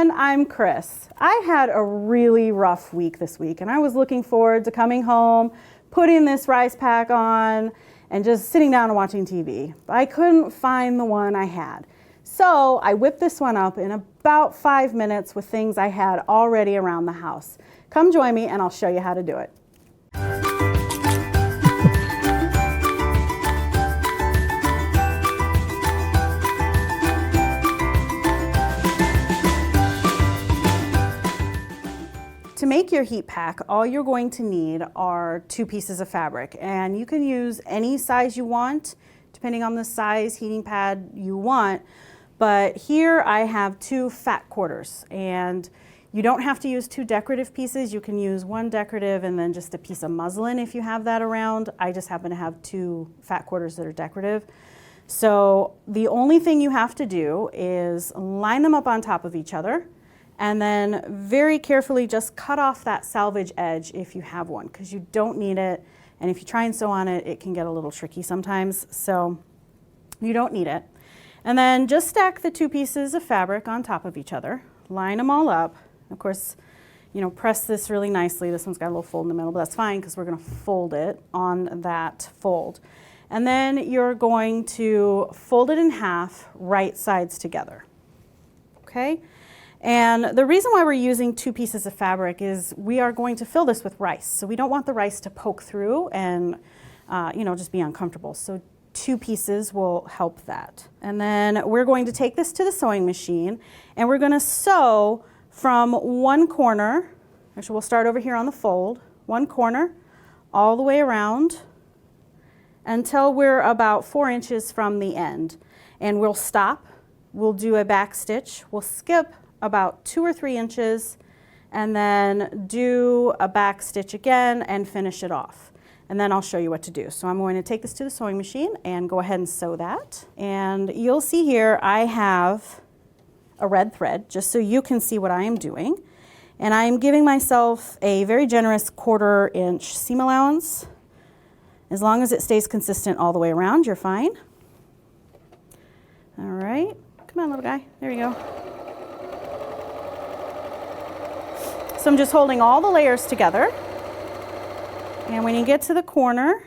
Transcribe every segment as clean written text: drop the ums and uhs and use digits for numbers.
everyone, I'm Chris. I had a really rough week this week and I was looking forward to coming home, putting this rice pack on and just sitting down and watching TV. But I couldn't find the one I had. So I whipped this one up in about 5 minutes with things I had already around the house. Come join me and I'll show you how to do it. To make your heat pack, all you're going to need are 2 pieces of fabric, and you can use any size you want, depending on the size heating pad you want. But here I have 2 fat quarters, and you don't have to use 2 decorative pieces. You can use 1 decorative and then just a piece of muslin if you have that around. I just happen to have 2 fat quarters that are decorative. So the only thing you have to do is line them up on top of each other, and then very carefully just cut off that salvage edge if you have one, because you don't need it. And if you try and sew on it, it can get a little tricky sometimes, so you don't need it. And then just stack the 2 pieces of fabric on top of each other, line them all up. Of course, you know, press this really nicely. This one's got a little fold in the middle, but that's fine because we're gonna fold it on that fold. And then you're going to fold it in half, right sides together, okay? And the reason why we're using 2 pieces of fabric is we are going to fill this with rice. So we don't want the rice to poke through and you know, just be uncomfortable. So 2 pieces will help that. And then we're going to take this to the sewing machine and we're going to sew from one corner. Actually, we'll start over here on the fold, one corner all the way around until we're about 4 inches from the end. And we'll stop, we'll do a back stitch, we'll skip about 2 or 3 inches and then do a back stitch again and finish it off. And then I'll show you what to do. So I'm going to take this to the sewing machine and go ahead and sew that. And you'll see here I have a red thread just so you can see what I am doing. And I am giving myself a very generous 1/4 inch seam allowance. As long as it stays consistent all the way around, you're fine. All right, come on little guy, there you go. So I'm just holding all the layers together. And when you get to the corner,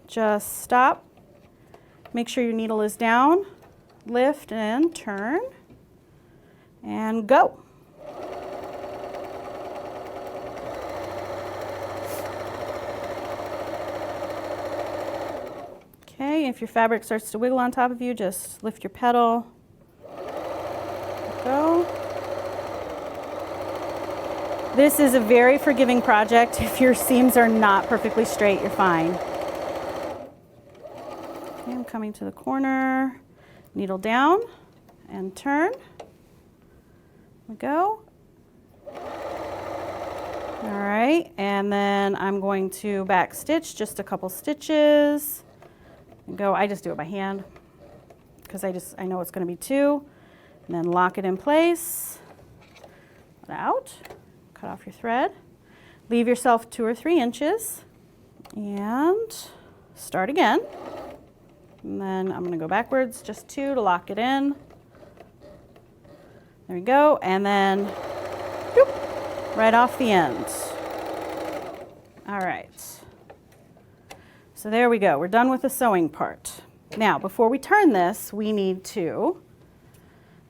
just stop. Make sure your needle is down. Lift and turn. And go. Okay, if your fabric starts to wiggle on top of you, just lift your pedal. Go. This is a very forgiving project. If your seams are not perfectly straight, you're fine. Okay, I'm coming to the corner, needle down and turn. We go. All right, and then I'm going to back stitch just a couple stitches. And go, I just do it by hand because I know it's going to be 2. And then lock it in place. Put it out. Cut off your thread, leave yourself 2 or 3 inches, and start again. And then I'm going to go backwards, just 2 to lock it in. There we go, and then whoop, right off the end. All right. So there we go. We're done with the sewing part. Now, before we turn this, we need to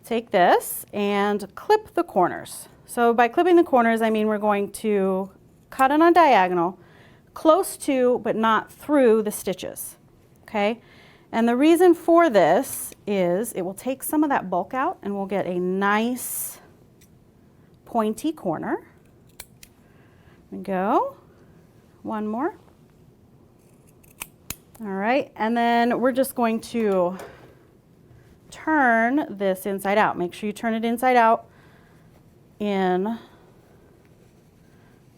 take this and clip the corners. So by clipping the corners, I mean we're going to cut it on diagonal, close to but not through the stitches, okay? And the reason for this is it will take some of that bulk out and we'll get a nice pointy corner. There we go. One more. All right, and then we're just going to turn this inside out. Make sure you turn it inside out in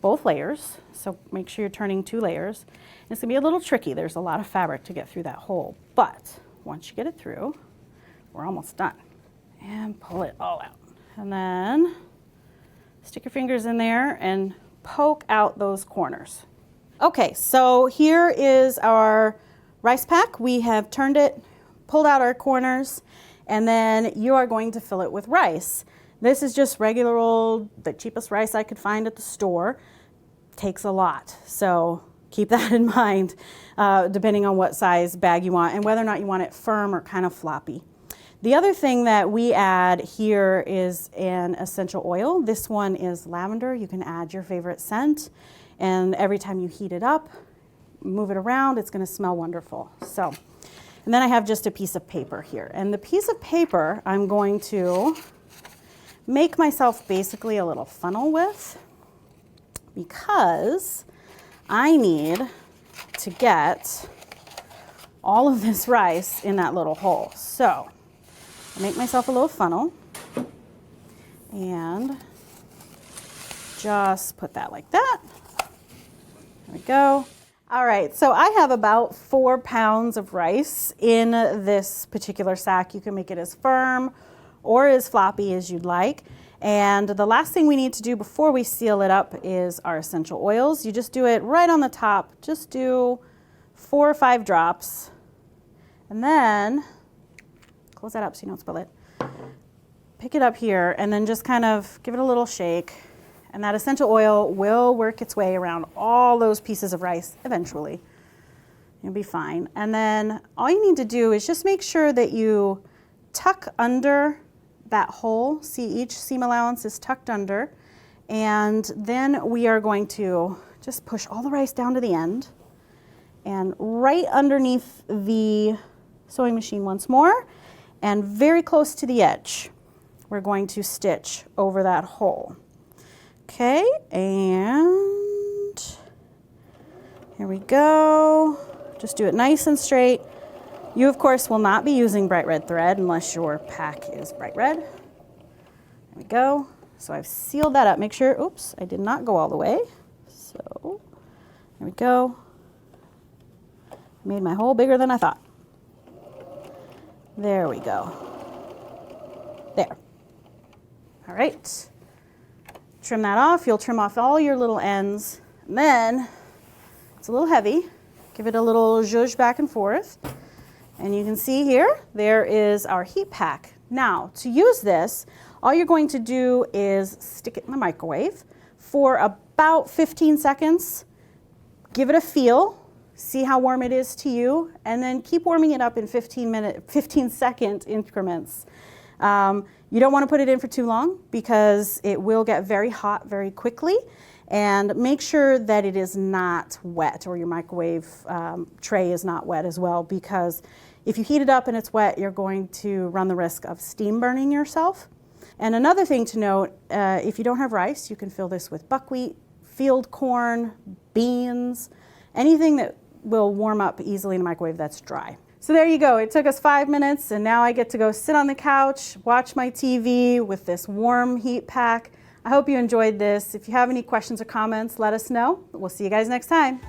both layers. So make sure you're turning 2 layers. It's gonna be a little tricky. There's a lot of fabric to get through that hole, but once you get it through, we're almost done. And pull it all out. And then stick your fingers in there and poke out those corners. Okay, so here is our rice pack. We have turned it, pulled out our corners, And then you are going to fill it with rice. This is just regular old, the cheapest rice I could find at the store. Takes a lot, so keep that in mind, depending on what size bag you want and whether or not you want it firm or kind of floppy. The other thing that we add here is an essential oil. This one is lavender. You can add your favorite scent, and every time you heat it up, move it around, it's going to smell wonderful. So, and then I have just a piece of paper here, and the piece of paper I'm going to make myself basically a little funnel with, because I need to get all of this rice in that little hole. So I make myself a little funnel and just put that like that. There we go. All right, so I have about 4 pounds of rice in this particular sack. You can make it as firm or as floppy as you'd like. And the last thing we need to do before we seal it up is our essential oils. You just do it right on the top. Just do 4 or 5 drops. And then, close that up so you don't spill it. Pick it up here and then just kind of give it a little shake. And that essential oil will work its way around all those pieces of rice eventually. You'll be fine. And then all you need to do is just make sure that you tuck under that hole. See, each seam allowance is tucked under. And then we are going to just push all the rice down to the end and right underneath the sewing machine once more, and very close to the edge, we're going to stitch over that hole. Okay, and here we go. Just do it nice and straight. You, of course, will not be using bright red thread unless your pack is bright red. There we go. So I've sealed that up. Make sure, oops, I did not go all the way. So there we go. Made my hole bigger than I thought. There we go. There. All right. Trim that off. You'll trim off all your little ends. And then, it's a little heavy. Give it a little zhuzh back and forth. And you can see here, there is our heat pack. Now, to use this, all you're going to do is stick it in the microwave for about 15 seconds. Give it a feel. See how warm it is to you, and then keep warming it up in 15-second increments. You don't want to put it in for too long because it will get very hot very quickly. And make sure that it is not wet, or your microwave tray is not wet as well, because if you heat it up and it's wet, you're going to run the risk of steam burning yourself. And another thing to note, if you don't have rice, you can fill this with buckwheat, field corn, beans, anything that will warm up easily in the microwave that's dry. So there you go. It took us 5 minutes, and now I get to go sit on the couch, watch my TV with this warm heat pack. I hope you enjoyed this. If you have any questions or comments, let us know. We'll see you guys next time.